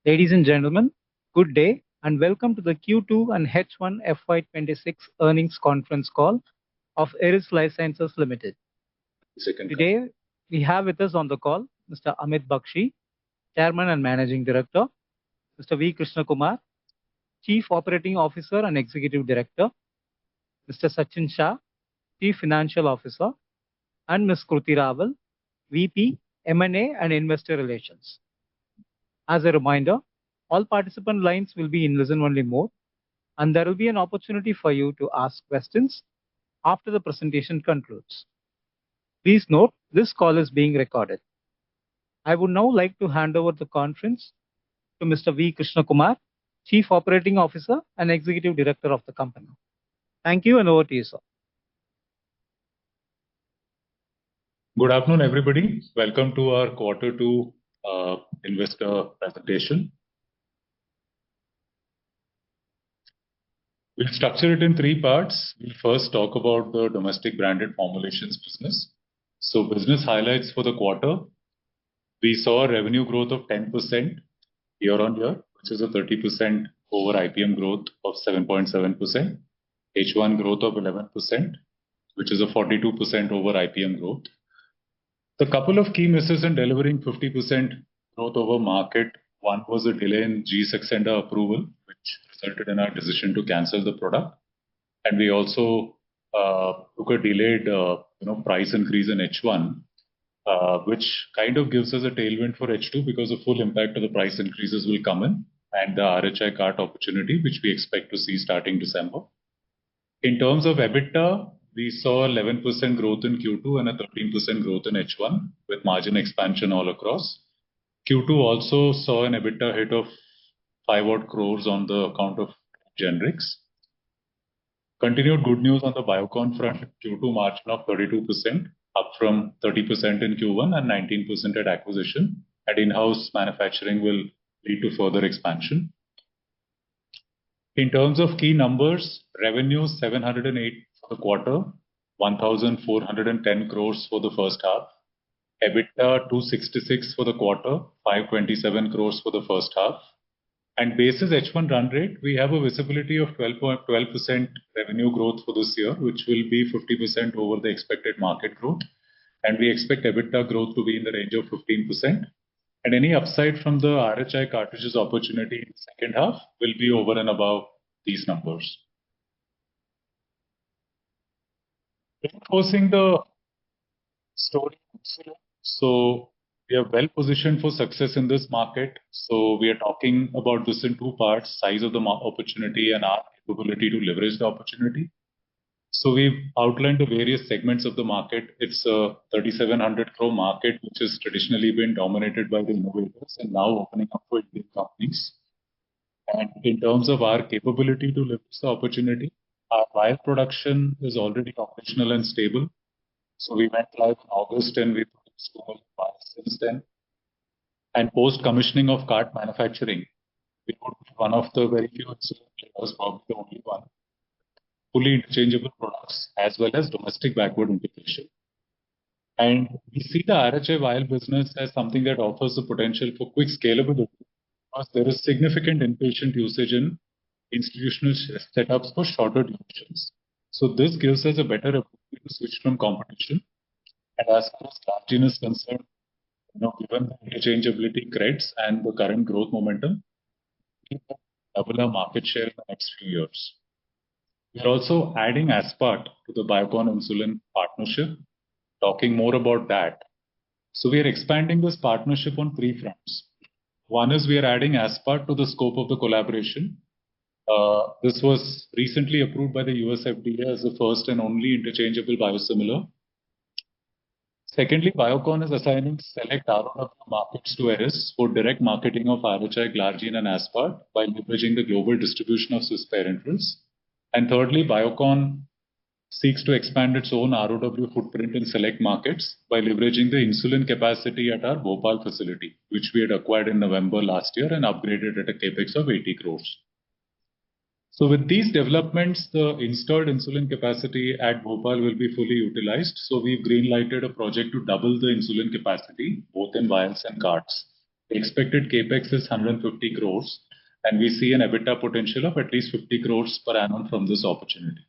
Ladies and gentlemen, good day and welcome to the Q2 and H1 FY'26 earnings conference call of Eris Lifesciences Ltd. Today, we have with us on the call Mr. Amit Bakshi, Chairman and Managing Director, Mr. V. Krishna Kumar, Chief Operating Officer and Executive Director, Mr. Sachin Shah, Chief Financial Officer, and Ms. Kruti Raval, VP, M&A and Investor Relations. As a reminder, all participant lines will be in listen-only mode, and there will be an opportunity for you to ask questions after the presentation concludes. Please note, this call is being recorded. I would now like to hand over the conference to Mr. V. Krishna Kumar, Chief Operating Officer and Executive Director of the company. Thank you, and over to you, sir. Good afternoon, everybody. Welcome to our Q2 investor presentation. We'll structure it in three parts. We'll first talk about the domestic branded formulations business. So business highlights for the quarter. We saw a revenue growth of 10% year on year, which is a 30% over IPM growth of 7.7%. H1 growth of 11%, which is a 42% over IPM growth. The couple of key misses in delivering 50% growth over market. One was a delay in G Saxenda approval, which resulted in our decision to cancel the product. And we also took a delayed price increase in H1, which kind of gives us a tailwind for H2 because the full impact of the price increases will come in, and the RHI cart opportunity, which we expect to see starting December. In terms of EBITDA, we saw 11% growth in Q2 and a 13% growth in H1 with margin expansion all across. Q2 also saw an EBITDA hit of 5 crores on the account of generics. Continued good news on the Biocon front, Q2 margin of 32%, up from 30% in Q1 and 19% at acquisition. And in-house manufacturing will lead to further expansion. In terms of key numbers, revenue 708 for the quarter, 1,410 crores for the first half. EBITDA 266 for the quarter, 527 crores for the first half. And basis H1 run rate, we have a visibility of 12% revenue growth for this year, which will be 50% over the expected market growth. And we expect EBITDA growth to be in the range of 15%. And any upside from the RHI cartridges opportunity in the second half will be over and above these numbers. Reinforcing the story. So we are well positioned for success in this market. So we are talking about this in two parts: size of the opportunity and our capability to leverage the opportunity. So we've outlined the various segments of the market. It's a 3,700 crore market, which has traditionally been dominated by the innovators and now opening up for Indian companies. And in terms of our capability to leverage the opportunity, our vial production is already operational and stable. So we went live in August and we produced 2 million vials since then. And post-commissioning of cart manufacturing, we would be one of the very few insulin players, probably the only one, fully interchangeable products as well as domestic backward integration. And we see the RHI vial business as something that offers the potential for quick scalability because there is significant inpatient usage in institutional setups for shorter durations. So this gives us a better ability to switch from competition. And as far as Glargine is concerned, given the interchangeability creds and the current growth momentum, we will double our market share in the next few years. We are also adding Aspart to the Biocon insulin partnership, talking more about that. So we are expanding this partnership on three fronts. One is we are adding Aspart to the scope of the collaboration. This was recently approved by the US FDA as the first and only interchangeable biosimilar. Secondly, Biocon is assigning select ROW markets to Eris for direct marketing of RHI, Glargine and Aspart by leveraging the global distribution of Swiss parenterals. And thirdly, Biocon seeks to expand its own ROW footprint in select markets by leveraging the insulin capacity at our Bhopal facility, which we had acquired in November last year and upgraded at a capex of 80 crores. So with these developments, the installed insulin capacity at Bhopal will be fully utilized. So we've green-lighted a project to double the insulin capacity, both in vials and carts. The expected capex is 150 crores, and we see an EBITDA potential of at least 50 crores per annum from this opportunity.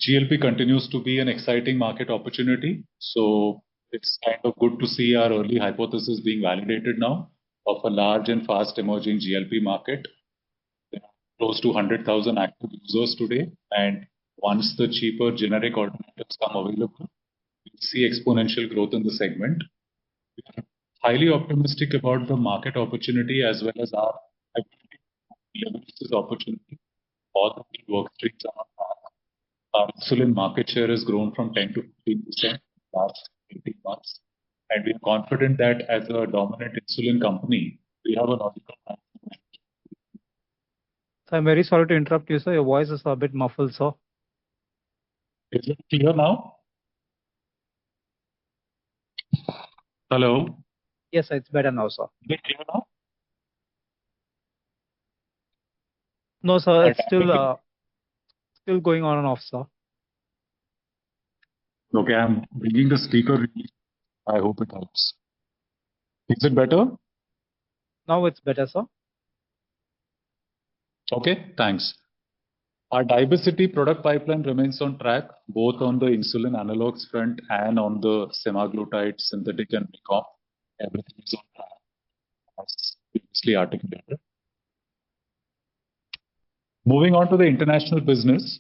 GLP continues to be an exciting market opportunity, so it's kind of good to see our early hypothesis being validated now of a large and fast emerging GLP market. There are close to 100,000 active users today, and once the cheaper generic alternatives come available, we see exponential growth in the segment. We are highly optimistic about the market opportunity as well as our ability to leverage this opportunity. All the key work streams are on track. Our insulin market share has grown from 10 to 15% in the last 18 months. And we are confident that as a dominant insulin company, we have a logical plan. So I'm very sorry to interrupt you, sir. Your voice is a bit muffled, sir. Is it clear now? Hello? Yes, it's better now, sir. Is it clear now? No, sir, it's still going on and off, sir. Okay, I'm bringing the speaker. I hope it helps. Is it better? Now it's better, sir. Okay, thanks. Our diversity product pipeline remains on track, both on the insulin analogs front and on the semaglutide, synthetic and recom. Everything is on track, as previously articulated. Moving on to the international business,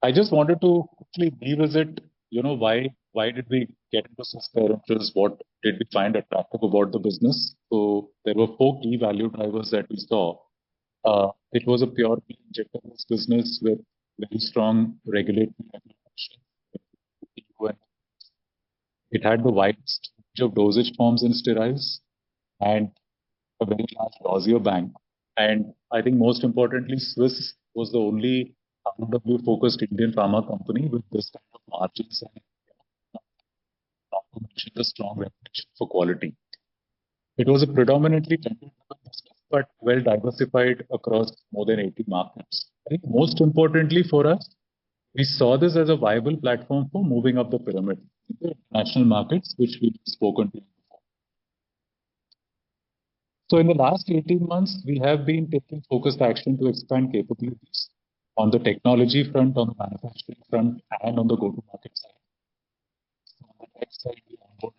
I just wanted to quickly revisit, why did we get into such? What did we find attractive about the business? So there were 4 key value drivers that we saw. It was a pure injectables business with very strong regulatory regulation. It had the widest range of dosage forms in steroids and a very large dossier bank. And I think most importantly, Swiss was the only ROW-focused Indian pharma company with this kind of margins and not to mention the strong reputation for quality. It was a predominantly tender business, but well diversified across more than 80 markets. I think most importantly for us, we saw this as a viable platform for moving up the pyramid in the international markets, which we've spoken to before. So in the last 18 months, we have been taking focused action to expand capabilities on the technology front, on the manufacturing front, and on the go-to-market side. So on the tech side, we onboarded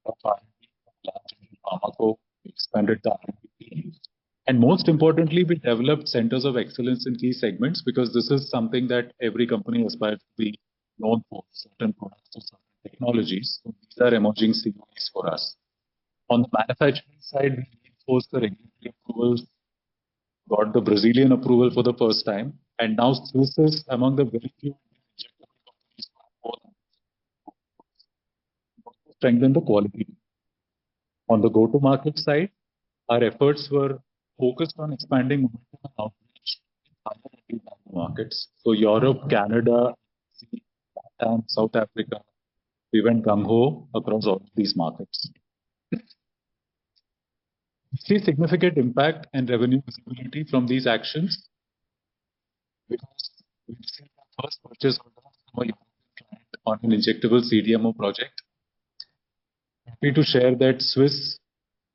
a R&D pharmaco, we expanded the R&D team. And most importantly, we developed centers of excellence in key segments because this is something that every company aspires to be known for, certain products or certain technologies. So these are emerging COEs for us. On the manufacturing side, we reinforced the regulatory approvals, got the Brazilian approval for the first time, and now Swiss is among the very few injectable companies to strengthen the quality. On the go-to-market side, our efforts were focused on expanding momentum and outreach in other markets. So Europe, Canada, Latin, South Africa, we went gung-ho across all of these markets. We see significant impact and revenue visibility from these actions because we've seen the first purchase order from a European client on an injectable CDMO project. Happy to share that Swiss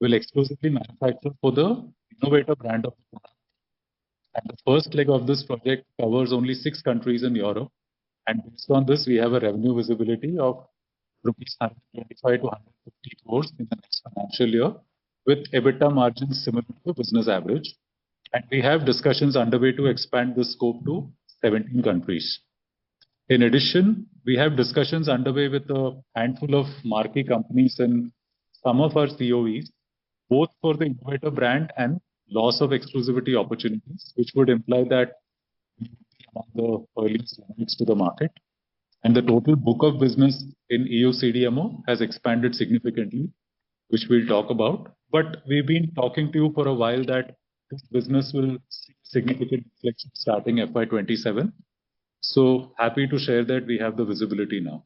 will exclusively manufacture for the innovator brand of the product. And the first leg of this project covers only 6 countries in Europe. And based on this, we have a revenue visibility of rupees 125 to 150 crores in the next financial year, with EBITDA margins similar to the business average. And we have discussions underway to expand the scope to 17 countries. In addition, we have discussions underway with a handful of marquee companies and some of our COEs, both for the innovator brand and loss of exclusivity opportunities, which would imply that we will be among the earliest units to the market. And the total book of business in EU CDMO has expanded significantly, which we'll talk about. But we've been talking to you for a while that this business will see significant inflection starting FY'27. So happy to share that we have the visibility now.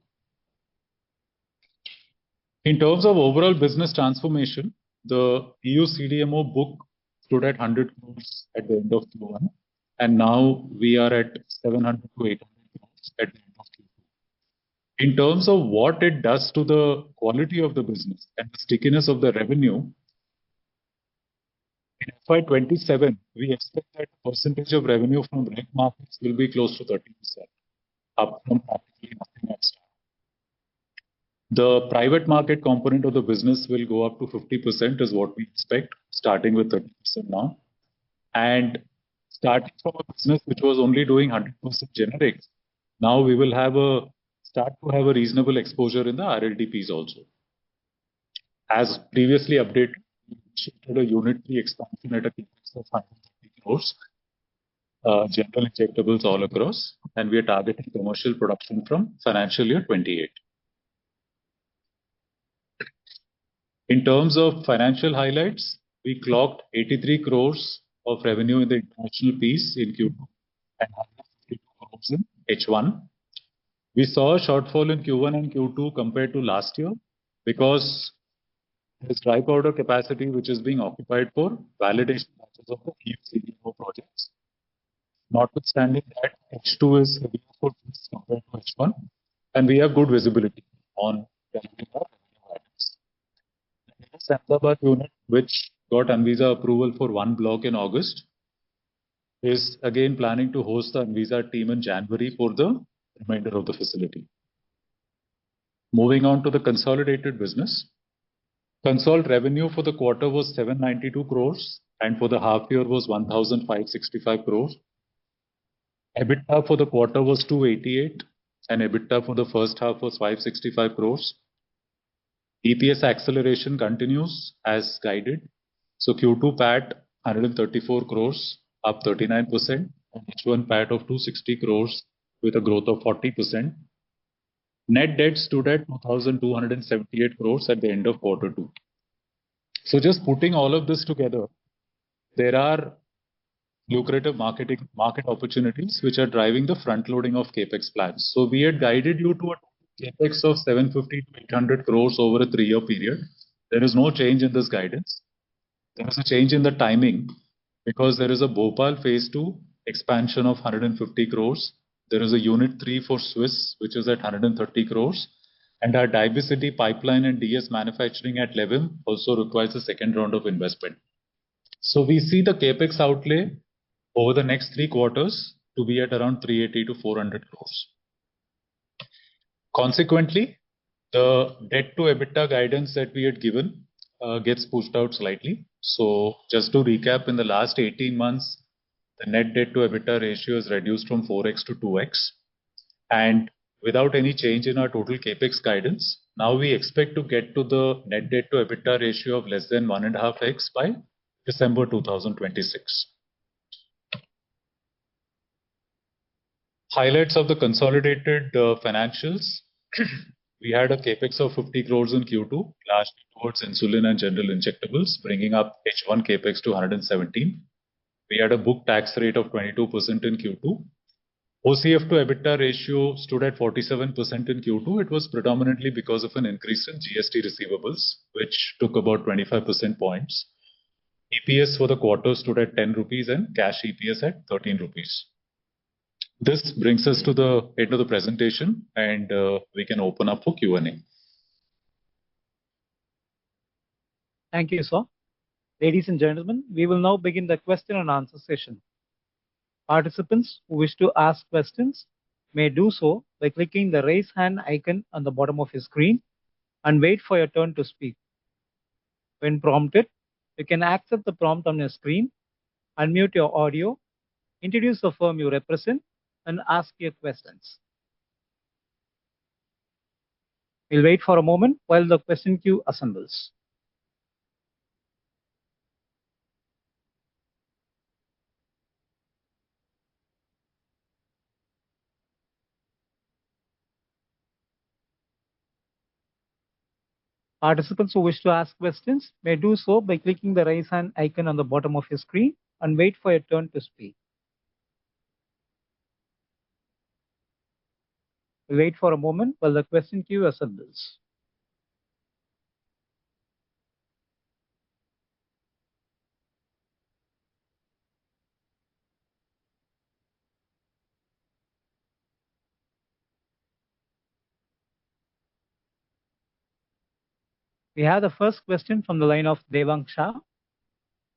In terms of overall business transformation, the EU CDMO book stood at 100 crores at the end of Q1, and now we are at 700 to 800 crores at the end of Q2. In terms of what it does to the quality of the business and the stickiness of the revenue, in FY'27, we expect that percentage of revenue from reg markets will be close to 30%, up from practically nothing at start. The private market component of the business will go up to 50% is what we expect, starting with 30% now. And starting from a business which was only doing 100% generics, now we will start to have a reasonable exposure in the RLDPs also. As previously updated, we shifted a unit 3 expansion at a capex of 130 crores, general injectables all across, and we are targeting commercial production from financial year 28. In terms of financial highlights, we clocked 83 crores of revenue in the international piece in Q2 and 152 crores in H1. We saw a shortfall in Q1 and Q2 compared to last year because there is dry powder capacity which is being occupied for validation batches of the EU CDMO projects. Notwithstanding that, H2 is heavier for this compared to H1, and we have good visibility on delivering our revenue items. The Ahmedabad unit, which got Anvisa approval for one block in August, is again planning to host the Anvisa team in January for the remainder of the facility. Moving on to the consolidated business. Consolidated revenue for the quarter was 792 crores and for the half year was 1,565 crores. EBITDA for the quarter was 288 and EBITDA for the first half was 565 crores. EPS acceleration continues as guided. So Q2 PAT 134 crores, up 39%, and H1 PAT of 260 crores with a growth of 40%. Net debt stood at 2,278 crores at the end of quarter 2. So just putting all of this together, there are lucrative market opportunities which are driving the front loading of capex plans. So we had guided you to a capex of 750 to 800 crores over a 3-year period. There is no change in this guidance. There is a change in the timing because there is a Bhopal phase 2 expansion of 150 crores. There is a unit 3 for Swiss, which is at 130 crores. And our diversity pipeline and DS manufacturing at Levim also requires a second round of investment. So we see the capex outlay over the next 3 quarters to be at around 380 to 400 crores. Consequently, the debt to EBITDA guidance that we had given gets pushed out slightly. So just to recap, in the last 18 months, the net debt to EBITDA ratio is reduced from 4x to 2x. And without any change in our total capex guidance, now we expect to get to the net debt to EBITDA ratio of less than 1.5x by December 2026. Highlights of the consolidated financials. We had a capex of 50 crores in Q2, largely towards insulin and general injectables, bringing up H1 capex to 117. We had a book tax rate of 22% in Q2. OCF to EBITDA ratio stood at 47% in Q2. It was predominantly because of an increase in GST receivables, which took about 25% points. EPS for the quarter stood at 10 rupees and cash EPS at 13 rupees. This brings us to the end of the presentation and we can open up for Q&A. Thank you, sir. Ladies and gentlemen, we will now begin the question and answer session. Participants who wish to ask questions may do so by clicking the raise hand icon on the bottom of your screen and wait for your turn to speak. When prompted, you can accept the prompt on your screen, unmute your audio, introduce the firm you represent, and ask your questions. We'll wait for a moment while the question queue assembles. Participants who wish to ask questions may do so by clicking the raise hand icon on the bottom of your screen and wait for your turn to speak. We'll wait for a moment while the question queue assembles. We have the first question from the line of Devang Shah.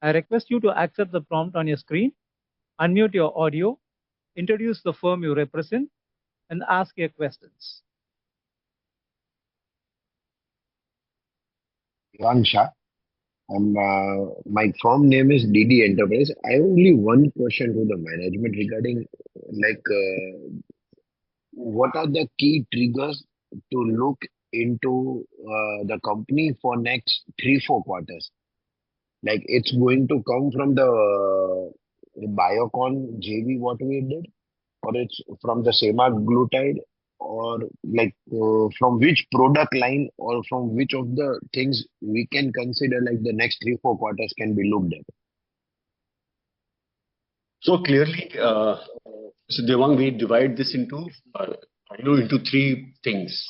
I request you to accept the prompt on your screen, unmute your audio, introduce the firm you represent, and ask your questions. Shah. My firm name is DD Enterprise. I have only one question to the management regarding what are the key triggers to look into the company for next 3-4 quarters? Like it's going to come from the Biocon JV what we did, or it's from the semaglutide, or from which product line, or from which of the things we can consider like the next 3-4 quarters can be looked at. So clearly, so Devang, we divide this into into three things.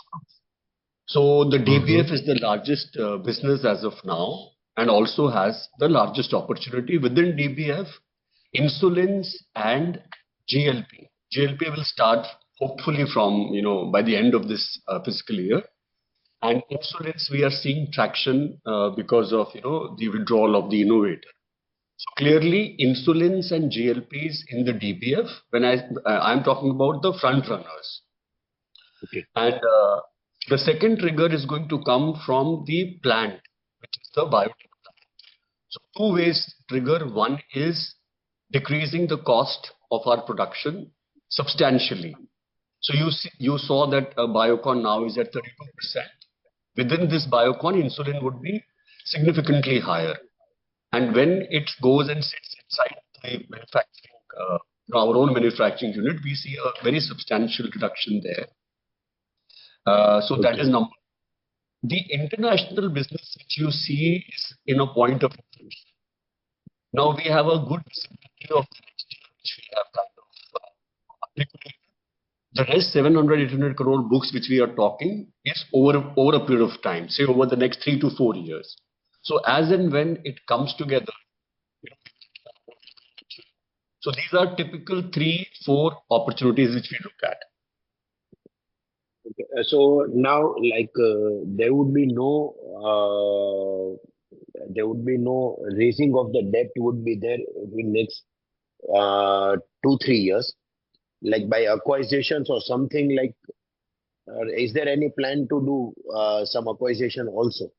So the DBF is the largest business as of now, and also has the largest opportunity within DBF, insulins and GLP. GLP will start hopefully from by the end of this fiscal year, and insulins we are seeing traction because of the withdrawal of the innovator. So clearly, insulins and GLPs in the DBF, when I'm talking about the front runners. Okay. And the second trigger is going to come from the plant, which is the biotech plant. So two ways trigger. One is decreasing the cost of our production substantially. So you saw that Biocon now is at 32%. Within this Biocon, insulin would be significantly higher. And when it goes and sits inside the manufacturing, our own manufacturing unit, we see a very substantial reduction there. So that is number. The international business which you see is in a point of inflection. Now we have a good visibility of the next year, which we have kind of articulated. The rest 700-800 crore books which we are talking is over a period of time, say over the next 3 to 4 years. So as and when it comes together, so these are typical 3-4 opportunities which we look at. Okay. So now, there would be no raising of the debt would be there in next 2-3 years, like by acquisitions or something like. Is there any plan to do some acquisition also?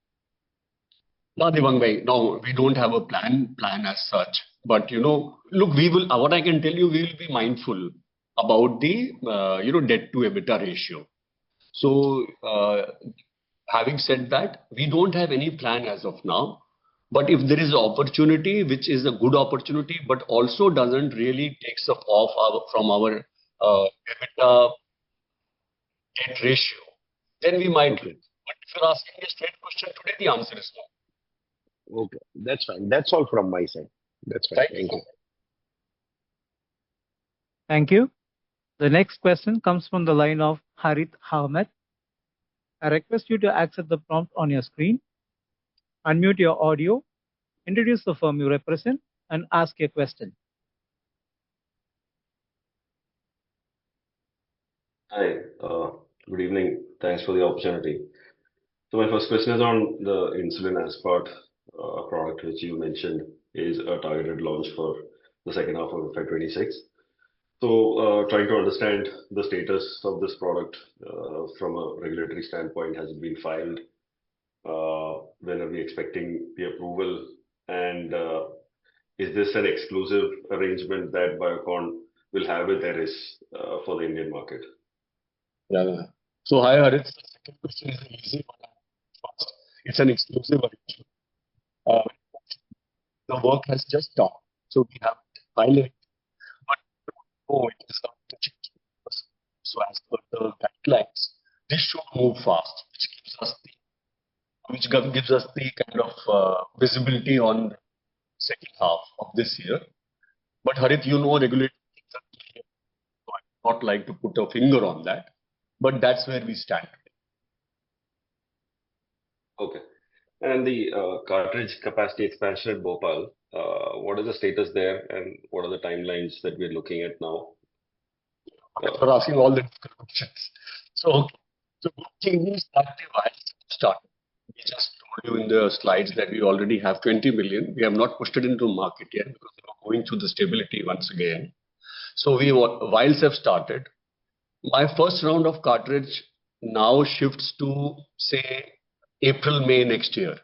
No, Devang bhai, no, we don't have a plan as such. But look, we will. What I can tell you, we will be mindful about the debt to EBITDA ratio. So, having said that, we don't have any plan as of now. But if there is an opportunity, which is a good opportunity, but also doesn't really takes off from our EBITDA debt ratio, then we might. Okay. But if you're asking me a straight question today, the answer is no. Okay, that's fine. That's all from my side. That's fine. Right. Thank you. Thank you. The next question comes from the line of Harith Ahmed. I request you to accept the prompt on your screen, unmute your audio, introduce the firm you represent, and ask your question. Hi, good evening. Thanks for the opportunity. So my first question is on the insulin aspart product, which you mentioned is a targeted launch for the second half of FY'26. So trying to understand the status of this product from a regulatory standpoint. Has it been filed? When are we expecting the approval? And is this an exclusive arrangement that Biocon will have with Eris for the Indian market? Yeah. So hi, Harith. The second question is an easy one. First, it's an exclusive arrangement. The work has just started, so we have filed it. But it is not to change. So as per the guidelines, this should move fast, which gives us the kind of visibility on the second half of this year. But Harith, regulatory things are clear, so I would not like to put a finger on that. But that's where we stand. Okay. And the cartridge capacity expansion at Bhopal, what is the status there, and what are the timelines that we're looking at now? For asking all the difficult questions. So good thing is that the vials started. We just told you in the slides that we already have 20 million. We have not pushed it into market yet because we are going through the stability once again. So vials have started. My first round of cartridge now shifts to say April, May next year,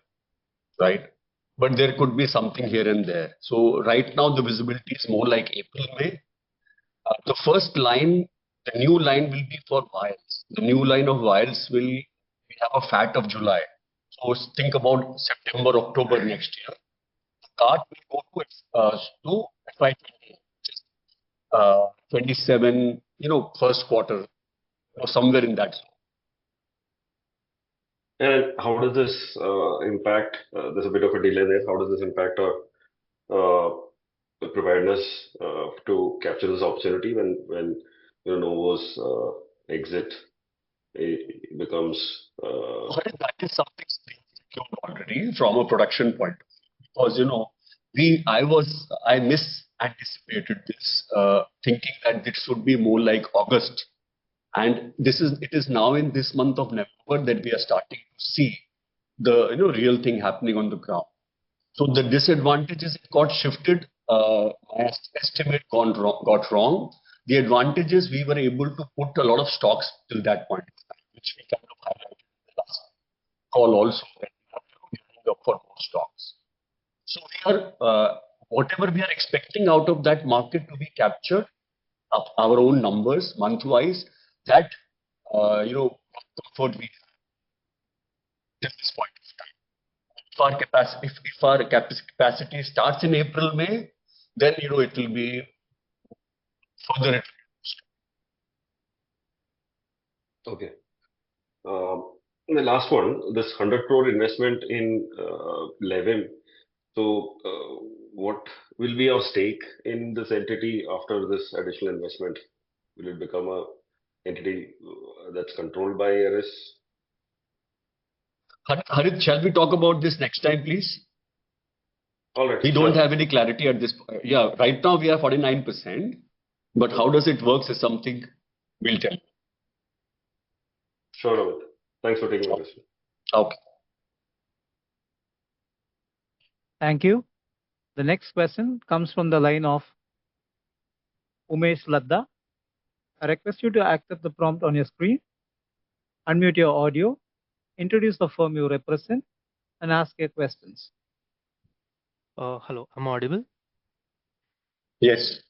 right? But there could be something here and there. So right now the visibility is more like April, May. The first line, the new line will be for vials. The new line of vials we have a FAT of July. So think about September, October next year. The cart will go to FY 27, first quarter, somewhere in that zone. And how does this impact? There's a bit of a delay there. How does this impact our preparedness to capture this opportunity when Novo's exit becomes? That is something secured already from a production point of view. Because I misanticipated this, thinking that it should be more like August, and it is now in this month of November that we are starting to see the real thing happening on the ground. So the disadvantage is it got shifted. My estimate got wrong. The advantage is we were able to put a lot of stocks till that point, which we kind of highlighted in the last call also, that we are gearing up for more stocks. So we are whatever we are expecting out of that market to be captured, of our own numbers month-wise, that comfort we have till this point of time. If our capacity starts in April, May, then it will be further reduced. Okay. The last one, this 100 crore investment in Levim. So, what will be our stake in this entity after this additional investment? Will it become a entity that's controlled by Eris? Harit, shall we talk about this next time, please? All right. We don't have any clarity at this point. Yeah, right now we are 49%, but how does it work is something we'll tell you. Sure, Amit. Thanks for taking my question. Okay. Thank you. The next question comes from the line of Umesh Ladda. I request you to accept the prompt on your screen, unmute your audio, introduce the firm you represent, and ask your questions. Hello, am I audible? Yes.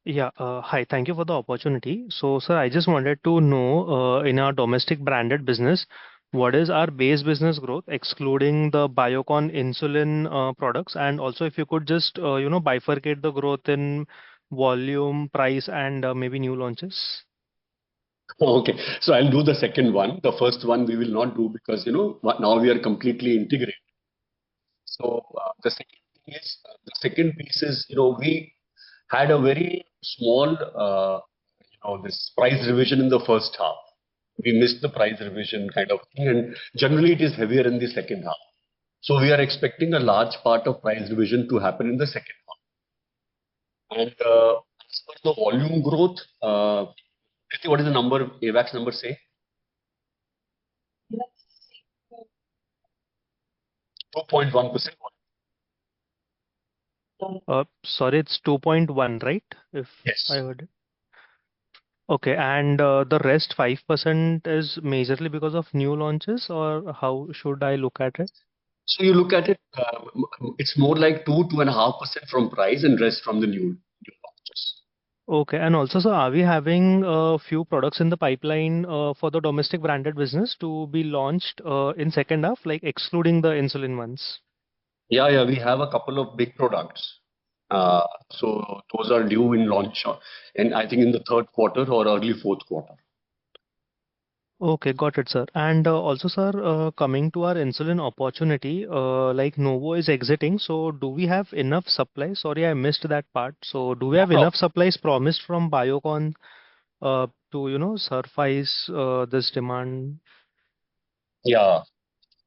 Yeah, hi, thank you for the opportunity. So, sir, I just wanted to know in our domestic branded business, what is our base business growth, excluding the Biocon insulin products? And also, if you could just, bifurcate the growth in volume, price, and maybe new launches. Okay, so I'll do the second one. The first one we will not do because, now we are completely integrated. So the second piece is, we had a very small, this price revision in the first half. We missed the price revision kind of thing, and generally it is heavier in the second half. So we are expecting a large part of price revision to happen in the second half. And as per the volume growth, what is the number, AVAX number say? 2.1%. Sorry, it's 2.1, right? If Yes. I heard it. Okay, and the rest 5% is majorly because of new launches, or how should I look at it? So you look at it, it's more like 2.5% from price and rest from the new launches. Okay, and also, sir, are we having a few products in the pipeline for the domestic branded business to be launched in second half, like excluding the insulin ones? Yeah, we have a couple of big products. So those are due in launch, and I think in the third quarter or early fourth quarter. Okay, got it, sir. And also, sir, coming to our insulin opportunity, like Novo is exiting, so do we have enough supply? Sorry, I missed that part. So do we have enough supplies promised from Biocon to, suffice this demand? Yeah.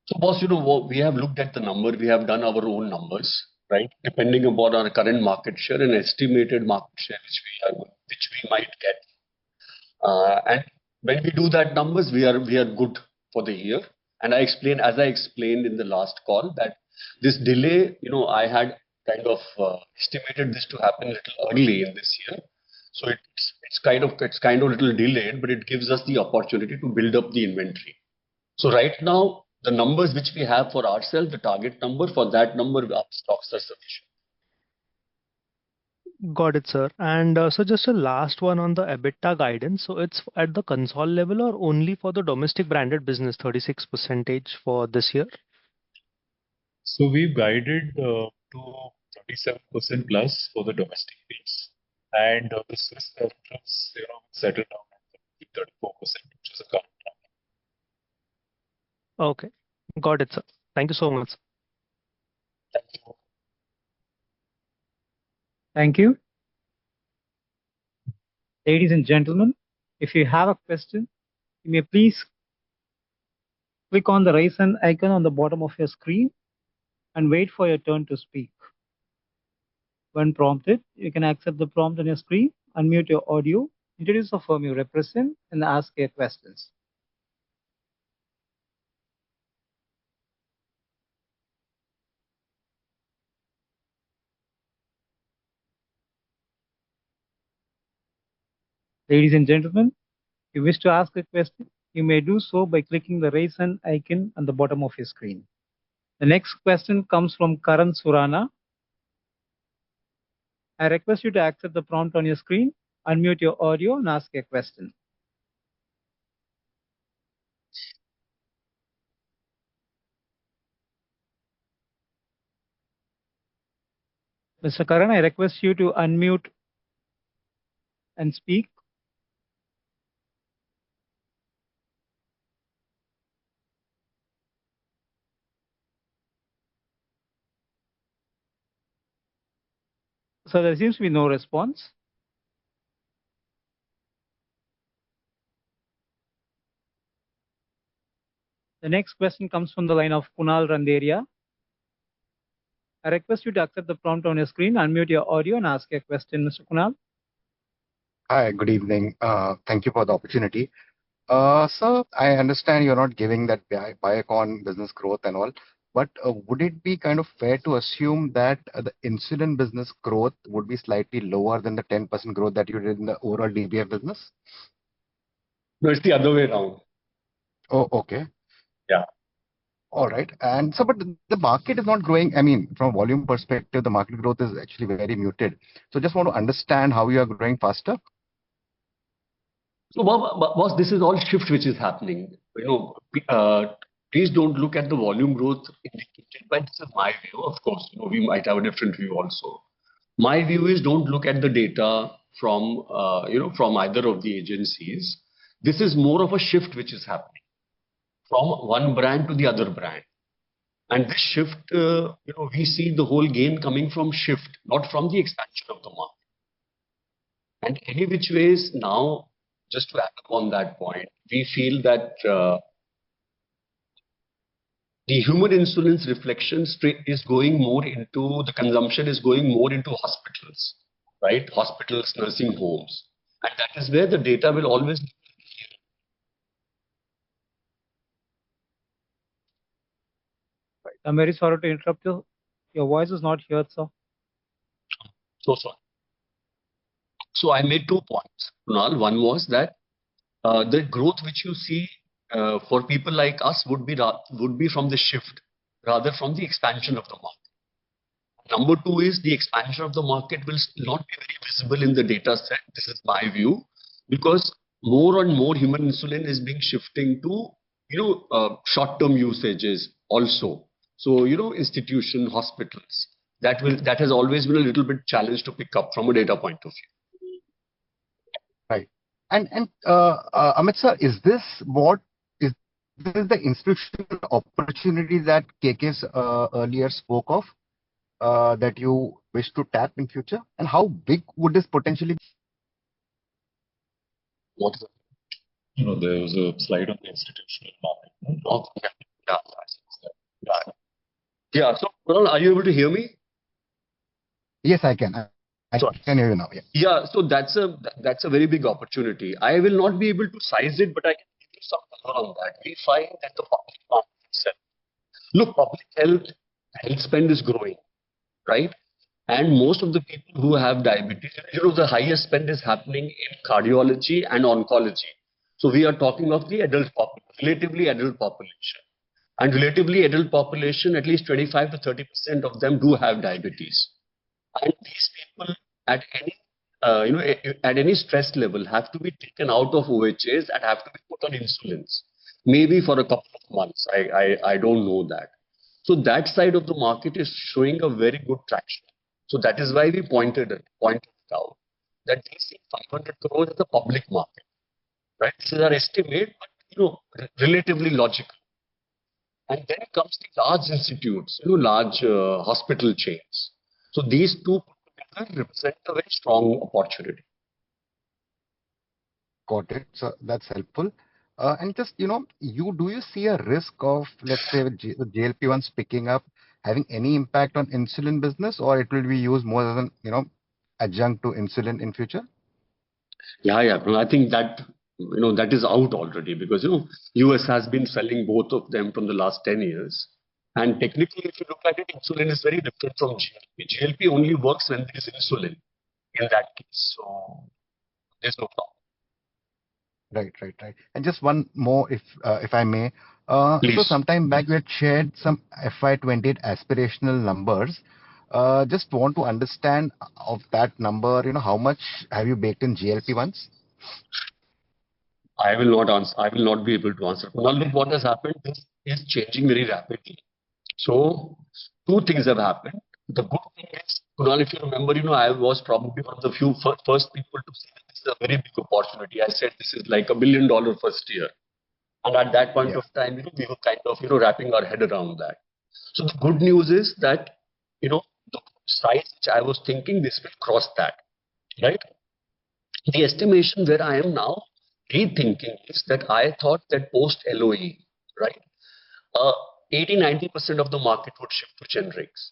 So boss, we have looked at the number, we have done our own numbers, right? Depending upon our current market share and estimated market share which we might get. And when we do that numbers, we are good for the year. And as I explained in the last call, that this delay, I had kind of estimated this to happen a little early in this year. So it's kind of a little delayed, but it gives us the opportunity to build up the inventory. So right now, the numbers which we have for ourselves, the target number, for that number, our stocks are sufficient. Got it, sir. And so just a last one on the EBITDA guidance. So it's at the console level or only for the domestic branded business, 36% for this year? So we've guided to 37% plus for the domestic piece, and the Swiss reference, settled down at 34%, which is a current number. Okay. Got it, sir. Thank you so much. Thank you. Thank you. Ladies and gentlemen, if you have a question, you may please click on the raise hand icon on the bottom of your screen and wait for your turn to speak. When prompted, you can accept the prompt on your screen, unmute your audio, introduce the firm you represent, and ask your questions. Ladies and gentlemen, if you wish to ask a question, you may do so by clicking the raise hand icon on the bottom of your screen. The next question comes from Karan Surana. I request you to accept the prompt on your screen, unmute your audio, and ask a question. Mr. Karan, I request you to unmute and speak. So there seems to be no response. The next question comes from the line of Kunal Randeria. I request you to accept the prompt on your screen, unmute your audio, and ask a question, Mr. Kunal. Hi, good evening. Thank you for the opportunity. Sir, I understand you're not giving that Biocon business growth and all, but would it be kind of fair to assume that the insulin business growth would be slightly lower than the 10% growth that you did in the overall DBF business? No, it's the other way around. Oh, okay. Yeah. All right. And so, but the market is not growing. I mean, from a volume perspective, the market growth is actually very muted. So just want to understand how you are growing faster. So, boss, this is all shift which is happening. Please don't look at the volume growth indicated, but this is my view. Of course, we might have a different view also. My view is don't look at the data from either of the agencies. This is more of a shift which is happening from one brand to the other brand. And this shift, we see the whole gain coming from shift, not from the expansion of the market. And any which ways now, just to add upon that point, we feel that the human insulin's reflection is going more into, the consumption is going more into hospitals, right? Hospitals, nursing homes. And that is where the data will always be. I'm very sorry to interrupt you. Your voice is not heard, sir. So sorry. So I made 2 points, Kunal. One was that the growth which you see for people like us would be from the shift rather from the expansion of the market. Number 2 is the expansion of the market will not be very visible in the data set. This is my view, because more and more human insulin is being shifting to short-term usages also. So institution, hospitals, that has always been a little bit challenged to pick up from a data point of view. Right. And Amit sir, is this the institutional opportunity that KK's earlier spoke of that you wish to tap in future? And how big would this potentially be? What is it? There was a slide on the institutional market. Oh, yeah. So, Kunal, are you able to hear me? Yes, I can. I can hear you now. Yeah. Yeah. So that's a very big opportunity. I will not be able to size it, but I can give you some color on that. We find that the Look, public health spend is growing, right? And most of the people who have diabetes, the highest spend is happening in cardiology and oncology. So we are talking of the adult population, relatively adult population. And relatively adult population, at least 25 to 30% of them do have diabetes. And these people at any at any stress level have to be taken out of OHAs and have to be put on insulins, maybe for a couple of months. I don't know that. So that side of the market is showing a very good traction. So that is why we pointed it out that we see 500 crores as a public market, right? This is our estimate, but relatively logical. And then comes the large institutes, large hospital chains. So these two put together represent a very strong opportunity. Got it. So that's helpful. And just, do you see a risk of, let's say, with the GLP-1s picking up, having any impact on insulin business, or it will be used more as an, adjunct to insulin in future? Yeah. No, I think that, that is out already because, US has been selling both of them from the last 10 years. And technically, if you look at it, insulin is very different from GLP. GLP only works when there is insulin in that case. So there's no problem. Right. And just one more, if I may. Please. So sometime back, we had shared some FY'28 aspirational numbers. Just want to understand of that number, how much have you baked in GLP-1s? I will not answer. I will not be able to answer. Now, look, what has happened is changing very rapidly. So two things have happened. The good thing is, Kunal, if you remember, I was probably one of the few first people to say that this is a very big opportunity. I said this is like $1 billion first year. And at that point of time, we were kind of, wrapping our head around that. So the good news is that, the size which I was thinking, this will cross that, right? The estimation where I am now rethinking is that I thought that post LOE, right, 80-90% of the market would shift to generics.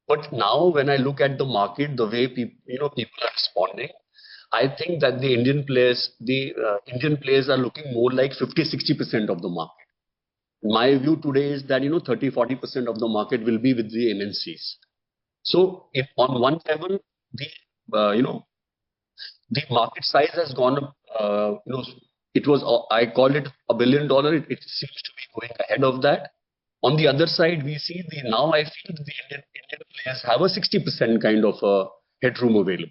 But now when I look at the market, the way people are responding, I think that the Indian players are looking more like 50-60% of the market. My view today is that 30-40% of the market will be with the MNCs. So if on one level the market size has gone up, it was I called it $1 billion. It seems to be going ahead of that. On the other side, we see now I feel the Indian players have a 60% kind of headroom available.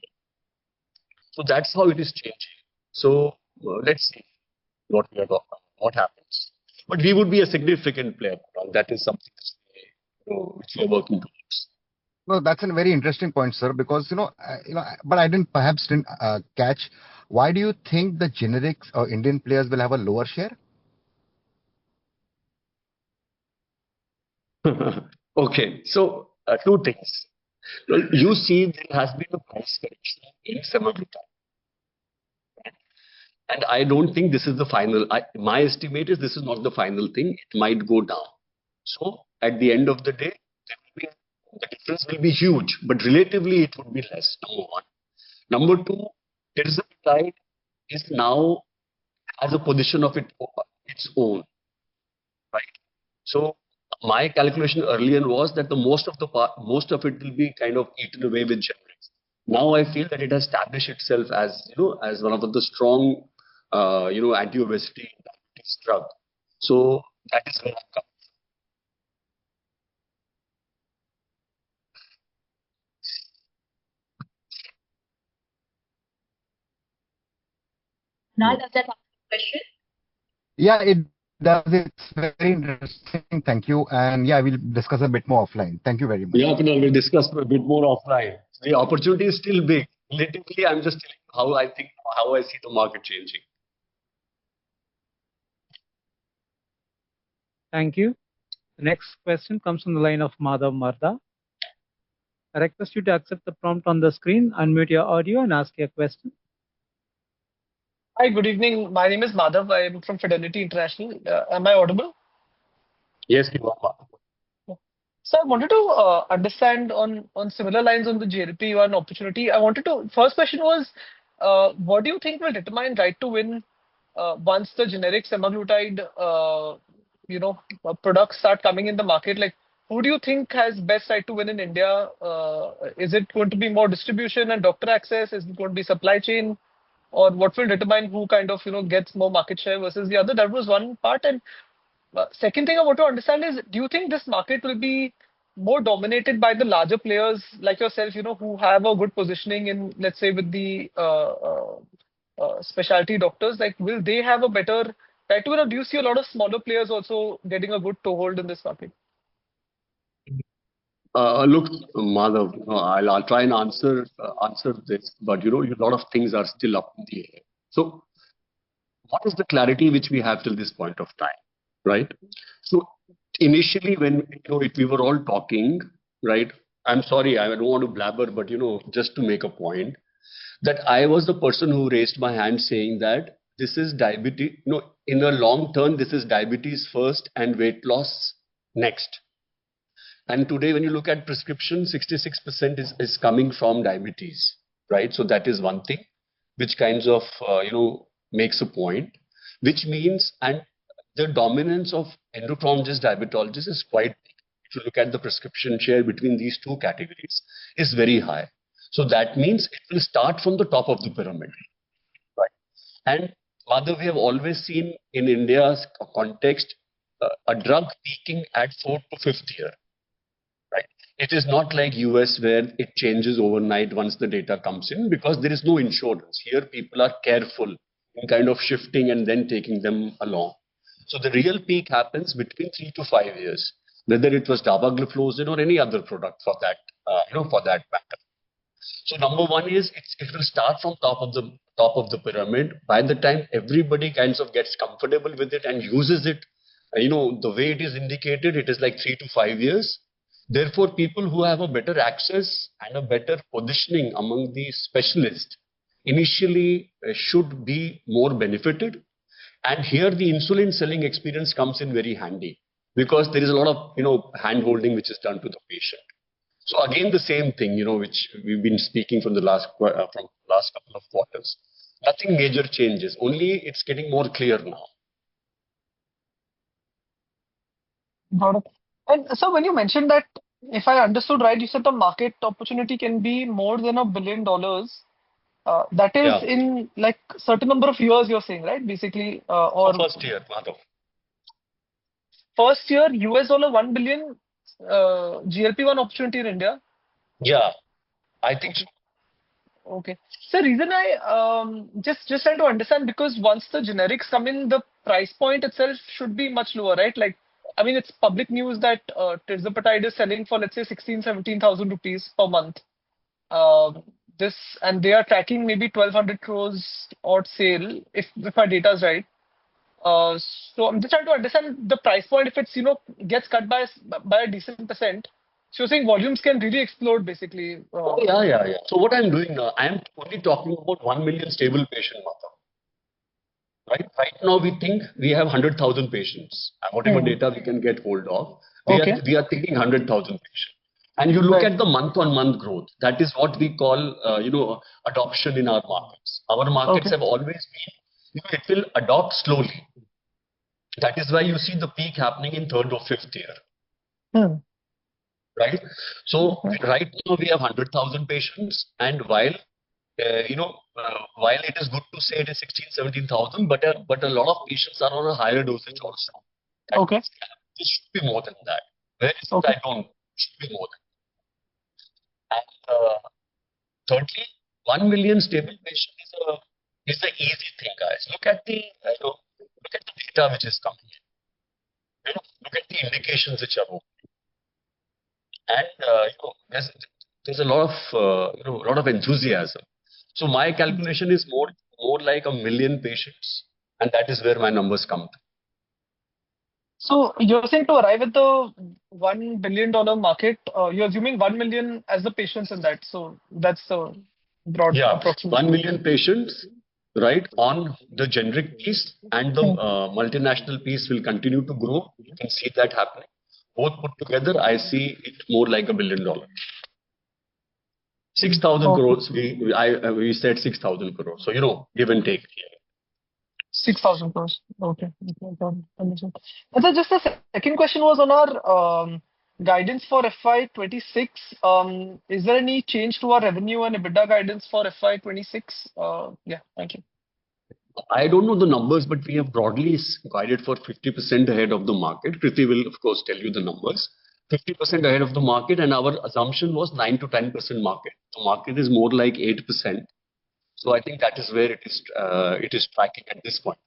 So that's how it is changing. So let's see what we are talking about, what happens. But we would be a significant player. That is something which we are working towards. No, that's a very interesting point, sir. Because but I didn't catch. Why do you think the generics or Indian players will have a lower share? Okay, so two things. Well, you see, there has been a price correction in semaglutide. And I don't think this is the final. My estimate is this is not the final thing. It might go down. So at the end of the day, the difference will be huge, but relatively it would be less. Number one. Number two, tirzepatide is now has a position of its own, right? So my calculation earlier was that the most of it will be kind of eaten away with generics. Now I feel that it has established itself as as one of the strong anti-obesity drug. So that is where I'm coming. Now, does that answer the question? Yeah, it does. It's very interesting. Thank you. And yeah, we'll discuss a bit more offline. Thank you very much. Yeah, we'll discuss a bit more offline. The opportunity is still big. Relatively, I'm just telling you how I see the market changing. Thank you. The next question comes from the line of Madhav Marda. I request you to accept the prompt on the screen, unmute your audio and ask your question. Hi, good evening. My name is Madhav. I am from Fidelity International. Am I audible? Yes, you are, Madhav. So I wanted to understand on similar lines on the GLP-1 opportunity. First question was, what do you think will determine right to win once the generic semaglutide products start coming in the market, like who do you think has best right to win in India? Is it going to be more distribution and doctor access? Is it going to be supply chain? Or what will determine who kind of gets more market share versus the other? That was one part. And second thing I want to understand is, do you think this market will be more dominated by the larger players like yourself, who have a good positioning in, let's say, with the specialty doctors? Like, will they have a better right to win, or do you see a lot of smaller players also getting a good toehold in this market? Look, Madhav, I'll try and answer this, but a lot of things are still up in the air. So, what is the clarity which we have till this point of time, right? So, initially, when we were all talking, right? I'm sorry, I don't want to blabber, but just to make a point, that I was the person who raised my hand saying that this is diabetes. In the long term, this is diabetes first and weight loss next. And today, when you look at prescription, 66% is coming from diabetes, right? So that is one thing, which kinds of, makes a point, which means, and the dominance of endocrinologists, diabetologists is quite big. If you look at the prescription share between these two categories, is very high. So that means it will start from the top of the pyramid, right? And Madhav, we have always seen in India's context, a drug peaking at 4th to 5th year. Right. It is not like US where it changes overnight once the data comes in, because there is no insurance. Here people are careful in kind of shifting and then taking them along. So the real peak happens between 3 to 5 years, whether it was dapagliflozin or any other product for that, for that matter. So number one is it will start from top of the pyramid. By the time everybody kinds of gets comfortable with it and uses it, the way it is indicated, it is like 3 to 5 years. Therefore, people who have a better access and a better positioning among the specialists initially should be more benefited. And here the insulin selling experience comes in very handy, because there is a lot of, hand holding which is done to the patient. So again, the same thing, which we've been speaking from the last couple of quarters. Nothing major changes, only it's getting more clear now. Got it. And so when you mentioned that, if I understood right, you said the market opportunity can be more than $1 billion. That is in like certain number of years, you're saying, right? Basically, or first year, Madhav. First year, US dollar $1 billion GLP-1 opportunity in India. Yeah, I think so. Okay. So reason I just trying to understand, because once the generics come in, the price point itself should be much lower, right? Like, I mean, it's public news that tirzepatide is selling for, let's say, 16,000-17,000 rupees per month. And they are tracking maybe 1,200 crores odd sale, if my data is right. So I'm just trying to understand the price point. If it's gets cut by a decent percent, so you're saying volumes can really explode, basically. Yeah. So what I'm doing now, I'm only talking about 1 million stable patient, Madhav. Right now, we think we have 100,000 patients. Whatever data we can get hold of, we are thinking 100,000 patients. And you look at the month-on-month growth. That is what we call, adoption in our markets. Our markets have always been, it will adopt slowly. That is why you see the peak happening in 3rd or 5th year. Right? So right now we have 100,000 patients, and while it is good to say it is 16,000-17,000, but a lot of patients are on a higher dosage also. It should be more than that. Where is it? I don't know. It should be more than that. And thirdly, 1 million stable patient is the easy thing, guys. Look at the data which is coming in. Look at the indications which are open. And there's a lot of enthusiasm. So my calculation is more like 1 million patients, and that is where my numbers come to. So you're saying to arrive at the $1 billion market, you're assuming 1 million as the patients in that. So that's the broad approximation. 1 million patients, right, on the generic piece, and the multinational piece will continue to grow. You can see that happening. Both put together, I see it more like $1 billion. 6,000 crores. We said 6,000 crores. So give and take here. 6,000 crores. Okay. Understood. And so just the second question was on our guidance for FY'26. Is there any change to our revenue and EBITDA guidance for FY'26? Yeah, thank you. I don't know the numbers, but we have broadly guided for 50% ahead of the market. Kriti will, of course, tell you the numbers. 50% ahead of the market, and our assumption was 9 to 10% market. The market is more like 8%. So I think that is where it is tracking at this point.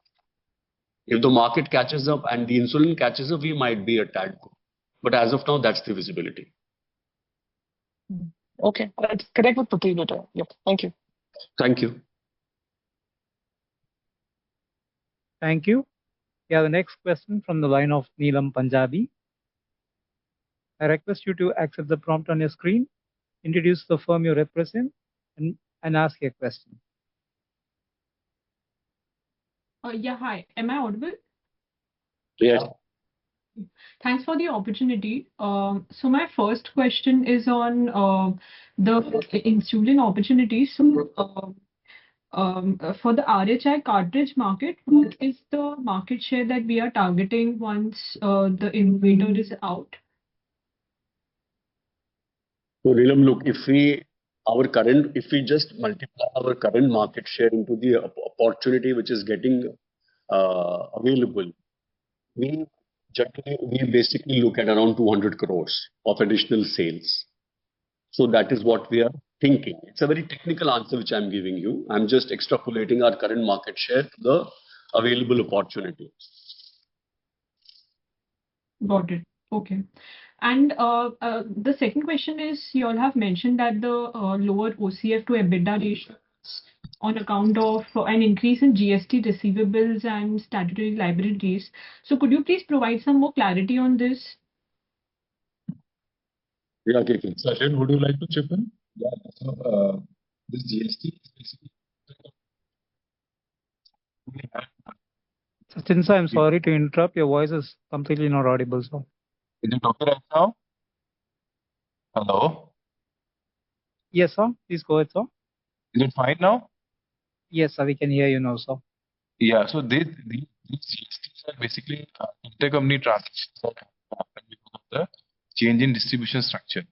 If the market catches up and the insulin catches up, we might be a tad good. But as of now, that's the visibility. Okay, let's connect with Prithvi later. Yep, thank you. Thank you. Thank you. Yeah, the next question from the line of Neelam Punjabi. I request you to accept the prompt on your screen, introduce the firm you represent, and ask your question. Yeah, hi. Am I audible? Yes. Thanks for the opportunity. So my first question is on the insulin opportunity. So for the RHI cartridge market, what is the market share that we are targeting once the innovator is out? So Neelam, look, if we just multiply our current market share into the opportunity which is getting available, we basically look at around 200 crores of additional sales. So that is what we are thinking. It's a very technical answer which I'm giving you. I'm just extrapolating our current market share to the available opportunity. Got it. Okay. And the second question is, you all have mentioned that the lower OCF to EBITDA ratio on account of an increase in GST receivables and statutory liabilities. So could you please provide some more clarity on this? Yeah, okay. Sachin, would you like to chip in? Yeah. So this GST is basically. Sachin, sir, I'm sorry to interrupt. Your voice is completely not audible, sir. Is it okay right now? Hello? Yes, sir. Please go ahead, sir. Is it fine now? Yes, sir. We can hear you now, sir. Yeah. So these GSTs are basically intercompany transactions that happen because of the change in distribution structure.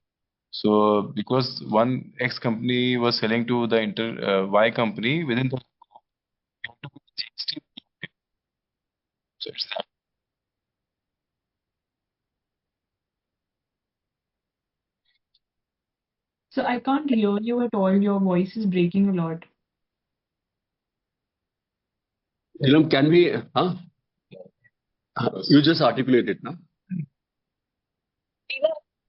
So because one X company was selling to the Y company within the GST. So it's that. So I can't hear you at all. Your voice is breaking a lot. Neelam, can we? You just articulate it, no?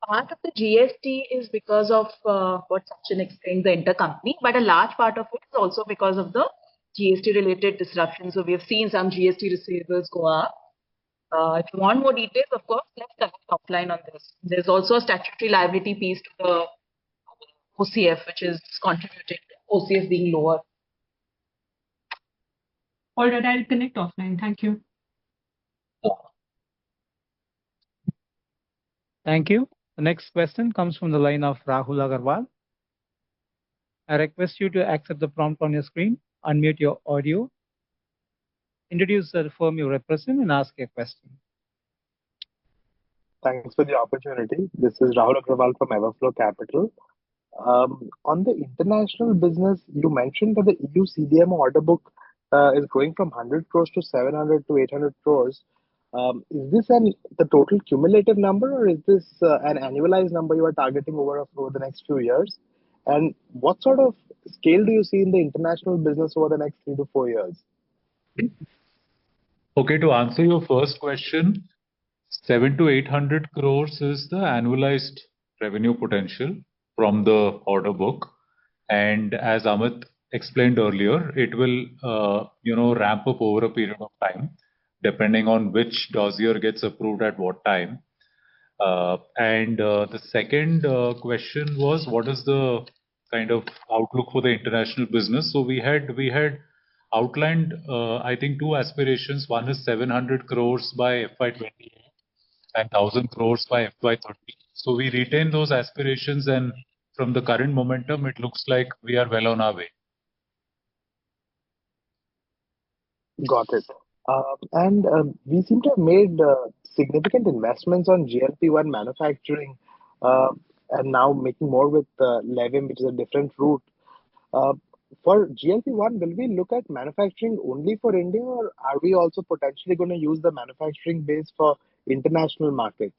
Part of the GST is because of what Sachin explained, the intercompany, but a large part of it is also because of the GST related disruptions. So we have seen some GST receivables go up. If you want more details, of course, let's connect offline on this. There's also a statutory liability piece to the OCF, which is contributing to OCF being lower. All right, I'll connect offline. Thank you. Thank you. The next question comes from the line of Rahul Agarwal. I request you to accept the prompt on your screen, unmute your audio, introduce the firm you represent, and ask a question. Thanks for the opportunity. This is Rahul Agarwal from Everflow Capital. On the international business, you mentioned that the EU CDMO order book is growing from 100 crores to 700 to 800 crores. Is this the total cumulative number, or is this an annualized number you are targeting over the next few years? And what sort of scale do you see in the international business over the next 3 to 4 years? Okay, to answer your first question, 700 to 800 crores is the annualized revenue potential from the order book. And as Amit explained earlier, it will ramp up over a period of time, depending on which dossier gets approved at what time. And the second question was, what is the kind of outlook for the international business? So we had outlined, I think, two aspirations. One is 700 crores by FY'28 and 1,000 crores by FY'30. So we retain those aspirations, and from the current momentum, it looks like we are well on our way. Got it. And we seem to have made significant investments on GLP-1 manufacturing, uh, and now making more with Levim, which is a different route. Uh, for GLP-1, will we look at manufacturing only for India, or are we also potentially going to use the manufacturing base for international markets?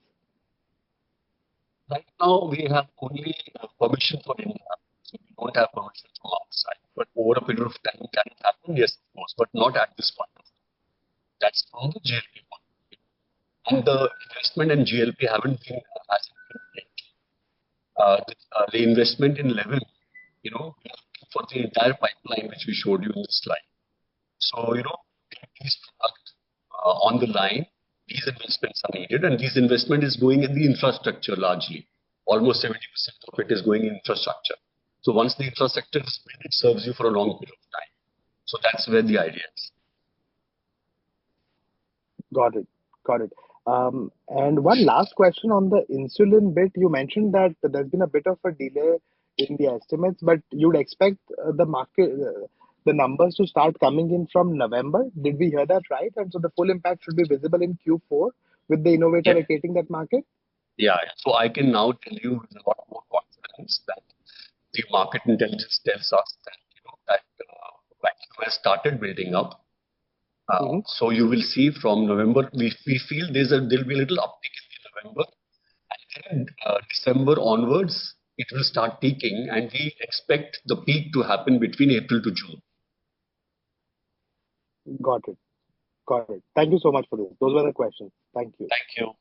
Right now, we have only permission for India. So we don't have permission from outside. But over a period of time, can it happen? Yes, of course, but not at this point. That's from the GLP-1. And the investment in GLP haven't been hasn't been made. The investment in Levin, we are looking for the entire pipeline which we showed you in this slide. So, get these products on the line, these investments are needed, and this investment is going in the infrastructure largely. Almost 70% of it is going in infrastructure. So once the infrastructure is built, it serves you for a long period of time. So that's where the idea is. Got it. Got it. And one last question on the insulin bit. You mentioned that there's been a bit of a delay in the estimates, but you'd expect the numbers to start coming in from November. Did we hear that right? And so the full impact should be visible in Q4 with the innovator Yeah. vacating that market? Yeah. So I can now tell you with a lot more confidence that the market intelligence tells us that vacuum has started building up. So you will see from November, we feel there'll be a little uptick in November, and then December onwards, it will start peaking, and we expect the peak to happen between April to June. Got it. Got it. Thank you so much for this. Those were the questions. Thank you. Thank you.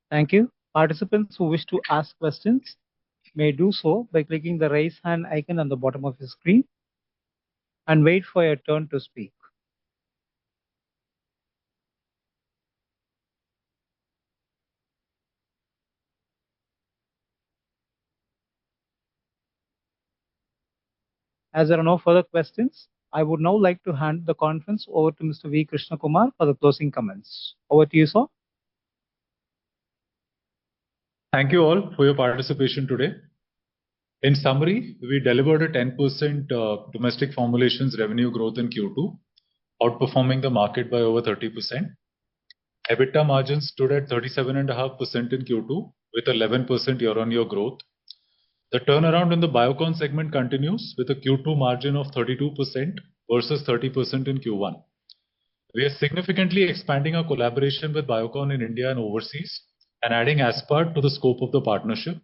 Thank you. Participants who wish to ask questions may do so by clicking the raise hand icon on the bottom of your screen and wait for your turn to speak. As there are no further questions, I would now like to hand the conference over to Mr. V. Krishna Kumar for the closing comments. Over to you, sir. Thank you all for your participation today. In summary, we delivered a 10% domestic formulations revenue growth in Q2, outperforming the market by over 30%. EBITDA margins stood at 37.5% in Q2 with 11% year-on-year growth. The turnaround in the Biocon segment continues with a Q2 margin of 32% versus 30% in Q1. We are significantly expanding our collaboration with Biocon in India and overseas and adding Aspart to the scope of the partnership.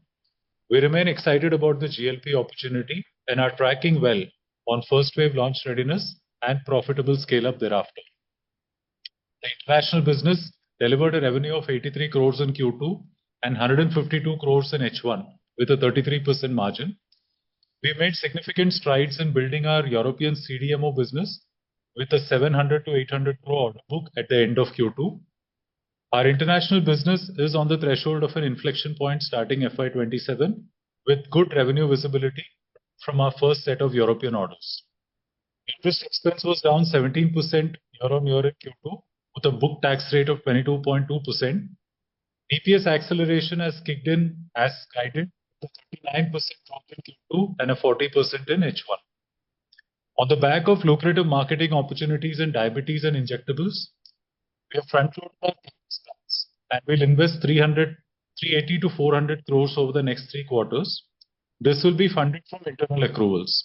We remain excited about the GLP opportunity and are tracking well on first wave launch readiness and profitable scale-up thereafter. The international business delivered a revenue of 83 crores in Q2 and 152 crores in H1 with a 33% margin. We made significant strides in building our European CDMO business with a 700 to 800 crore order book at the end of Q2. Our international business is on the threshold of an inflection point starting FY'27 with good revenue visibility from our first set of European orders. Interest expense was down 17% year-on-year in Q2 with a book tax rate of 22.2%. EPS acceleration has kicked in as guided, with a 39% growth in Q2 and a 40% in H1. On the back of lucrative marketing opportunities in diabetes and injectables, we have front-loaded our plans and will invest 380 to 400 crores over the next 3 quarters. This will be funded from internal accruals.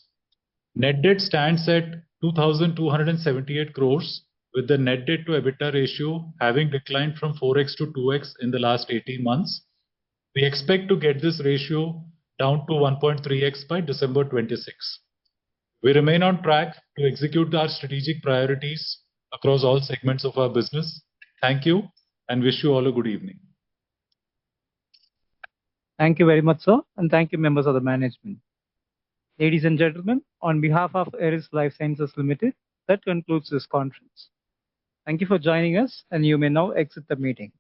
Net debt stands at 2,278 crores, with the net debt to EBITDA ratio having declined from 4x to 2x in the last 18 months. We expect to get this ratio down to 1.3x by December 26. We remain on track to execute our strategic priorities across all segments of our business. Thank you and wish you all a good evening. Thank you very much, sir, and thank you, members of the management. Ladies and gentlemen, on behalf of Eris Lifesciences Ltd, that concludes this conference. Thank you for joining us, and you may now exit the meeting.